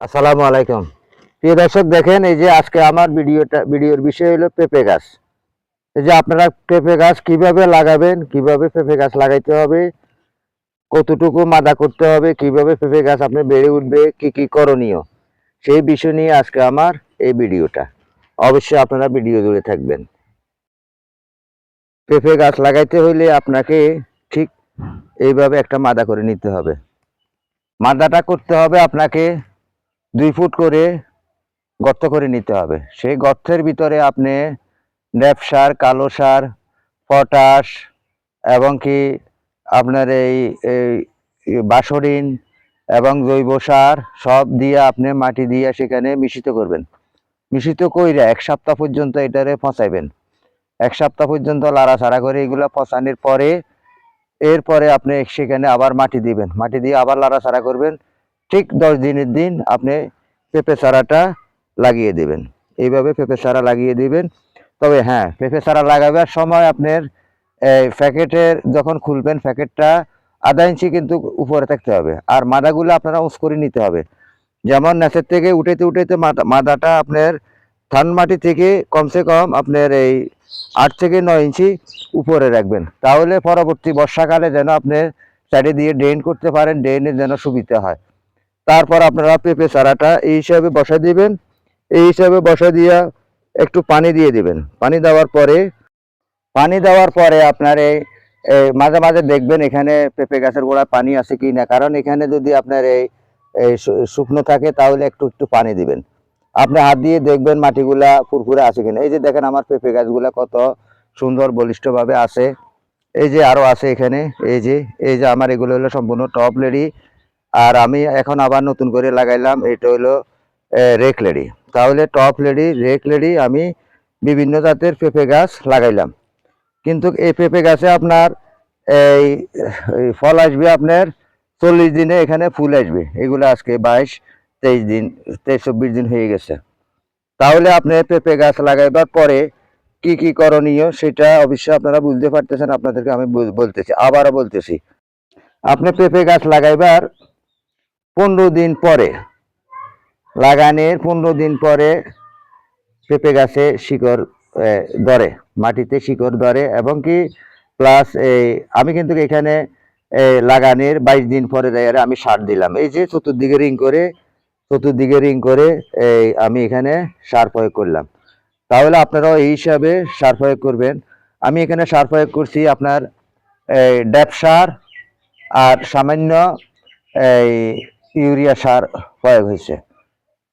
আসসালামু আলাইকুম। প্রিয় দর্শক, দেখেন এই যে আজকে আমার ভিডিওর বিষয় হলো পেঁপে গাছ। এই যে আপনারা পেঁপে গাছ কিভাবে লাগাবেন, কিভাবে পেঁপে গাছ লাগাইতে হবে, কতটুকু মাদা করতে হবে, কিভাবে পেঁপে গাছ আপনার বেড়ে উঠবে, কি কি করণীয়, সেই বিষয় নিয়ে আজকে আমার এই ভিডিওটা। অবশ্যই আপনারা ভিডিও জুড়ে থাকবেন। পেঁপে গাছ লাগাইতে হইলে আপনাকে ঠিক এইভাবে একটা মাদা করে নিতে হবে। মাদাটা করতে হবে আপনাকে 2 ফুট করে গর্ত করে নিতে হবে। সেই গর্তের ভিতরে আপনি ন্যাপ সার, কালো সার, পটাশ এবং কি আপনার এই বাসরিন এবং জৈব সার সব দিয়ে আপনি মাটি দিয়ে সেখানে মিশ্রিত করবেন। মিশ্রিত কইরা 1 সপ্তাহ পর্যন্ত এটারে পচাইবেন। 1 সপ্তাহ পর্যন্ত লাড়াচাড়া করে এগুলো পচানোর পরে এরপরে আপনি সেখানে আবার মাটি দিবেন। মাটি দিয়ে আবার লাড়াচাড়া করবেন। ঠিক 10 দিনের দিন আপনি পেঁপে চারাটা লাগিয়ে দিবেন। এইভাবে পেঁপে চারা লাগিয়ে দিবেন। তবে হ্যাঁ, পেঁপে চারা লাগাবার সময় আপনার প্যাকেটের যখন খুলবেন প্যাকেটটা আধা ইঞ্চি কিন্তু উপরে থাকতে হবে। আর মাদাগুলো আপনারা উঁচ করে নিতে হবে। যেমন নেচের থেকে উঠাইতে উঠাইতে মাদাটা আপনার ধান মাটি থেকে কমসে কম আপনার এই 8 থেকে 9 ইঞ্চি উপরে রাখবেন। তাহলে পরবর্তী বর্ষাকালে যেন আপনি সাইডে দিয়ে ড্রেন করতে পারেন, ড্রেনের যেন সুবিধা হয়। তারপর আপনারা পেঁপে চারাটা এই হিসাবে বসা দিবেন। এই হিসাবে বসা দিয়া একটু পানি দিয়ে দিবেন। পানি দেওয়ার পরে আপনার এই মাঝে মাঝে দেখবেন এখানে পেঁপে গাছের গোড়ায় পানি আছে কি না। কারণ এখানে যদি আপনার এই শুকনো থাকে তাহলে একটু একটু পানি দিবেন। আপনি হাত দিয়ে দেখবেন মাটিগুলা ফুরফুরে আছে কিনা। এই যে দেখেন আমার পেঁপে গাছগুলা কত সুন্দর বলিষ্ঠভাবে আছে। এই যে আরো আছে এখানে। এই যে আমার এগুলো হলো সম্পূর্ণ টপ লেডি। আর আমি এখন আবার নতুন করে লাগাইলাম, এটা হলো রেক লেডি। তাহলে টপ লেডি, রেক লেডি আমি বিভিন্ন জাতের পেঁপে গাছ লাগাইলাম। কিন্তু এই পেঁপে গাছে আপনার এই ফল আসবে আপনার 40 দিনে, এখানে ফুল আসবে। এগুলো আজকে 22-23 দিন, 23-24 দিন হয়ে গেছে। তাহলে আপনি পেঁপে গাছ লাগাইবার পরে কি কি করণীয় সেটা অবশ্যই আপনারা বুঝতে পারতেছেন। আপনাদেরকে আমি বলতেছি, আবারও বলতেছি। আপনি পেঁপে গাছ লাগাইবার 15 দিন পরে, লাগানোর 15 দিন পরে পেঁপে গাছে শিকড় ধরে, মাটিতে শিকড় ধরে। এবং কি প্লাস আমি কিন্তু এখানে লাগানোর 22 দিন পরে আমি সার দিলাম। এই যে চতুর্দিকে রিং করে আমি এখানে সার প্রয়োগ করলাম। তাহলে আপনারাও এই হিসাবে সার প্রয়োগ করবেন। আমি এখানে সার প্রয়োগ করছি আপনার ড্যাপ সার আর সামান্য এই ইউরিয়া সার প্রয়োগ হয়েছে।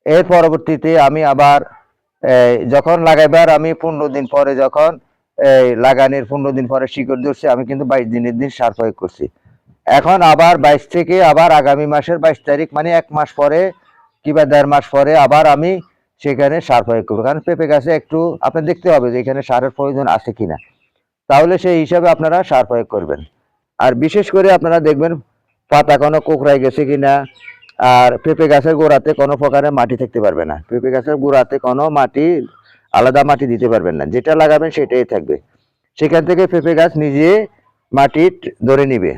এর পরবর্তীতে আমি আবার যখন লাগাইবার আমি 15 দিন পরে, যখন লাগানোর 15 দিন পরে শিকড় ধরছে, আমি কিন্তু 22 দিনের দিন সার প্রয়োগ করছি। এখন আবার 22 থেকে আবার আগামী মাসের 22 তারিখ, মানে 1 মাস পরে কিংবা 1.5 মাস পরে আবার আমি সেখানে সার প্রয়োগ করবো। কারণ পেঁপে গাছে একটু আপনার দেখতে হবে যে এখানে সারের প্রয়োজন আছে কিনা। তাহলে সেই হিসাবে আপনারা সার প্রয়োগ করবেন। আর বিশেষ করে আপনারা দেখবেন পাতা কোনো কোঁকড়ায় গেছে কিনা। আর পেঁপে গাছের গোড়াতে কোনো প্রকারের মাটি থাকতে পারবে না। পেঁপে গাছের গোড়াতে কোনো মাটি, আলাদা মাটি দিতে পারবেন না। যেটা লাগাবেন সেটাই থাকবে। সেখান থেকে পেঁপে গাছ নিজে মাটি ধরে নিবে।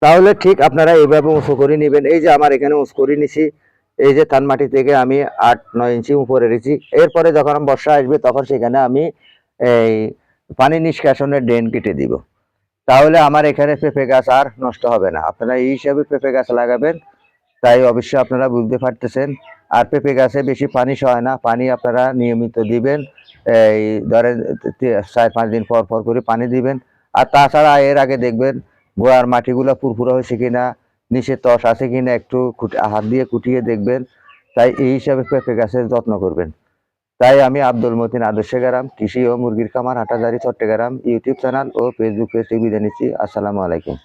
তাহলে ঠিক আপনারা এইভাবে উঁচু করে নেবেন। এই যে আমার এখানে উঁচু করে নিছি। এই যে ধান মাটি থেকে আমি 8-9 ইঞ্চি উপরে রেখেছি। এরপরে যখন বর্ষা আসবে তখন সেখানে আমি এই পানি নিষ্কাশনের ড্রেন কেটে দিব। তাহলে আমার এখানে পেঁপে গাছ আর নষ্ট হবে না। আপনারা এই হিসাবে পেঁপে গাছ লাগাবেন। তাই অবশ্যই আপনারা বুঝতে পারতেছেন। আর পেঁপে গাছে বেশি পানি সয় না, পানি আপনারা নিয়মিত দিবেন। এই ধরেন 4-5 দিন পর পর করে পানি দিবেন। আর তাছাড়া এর আগে দেখবেন গোড়ার মাটিগুলো ফুরফুরা হয়েছে কিনা, নিচে তস আছে কিনা একটু হাত দিয়ে কুটিয়ে দেখবেন। তাই এই হিসাবে পেঁপে গাছের যত্ন করবেন। তাই আমি আব্দুল মতিন, আদর্শ গ্রাম কৃষি ও মুরগির খামার, হাটাজারি, চট্টগ্রাম ইউটিউব চ্যানেল ও ফেসবুক পেজ থেকে বিদায় নিচ্ছি। আসসালামু আলাইকুম।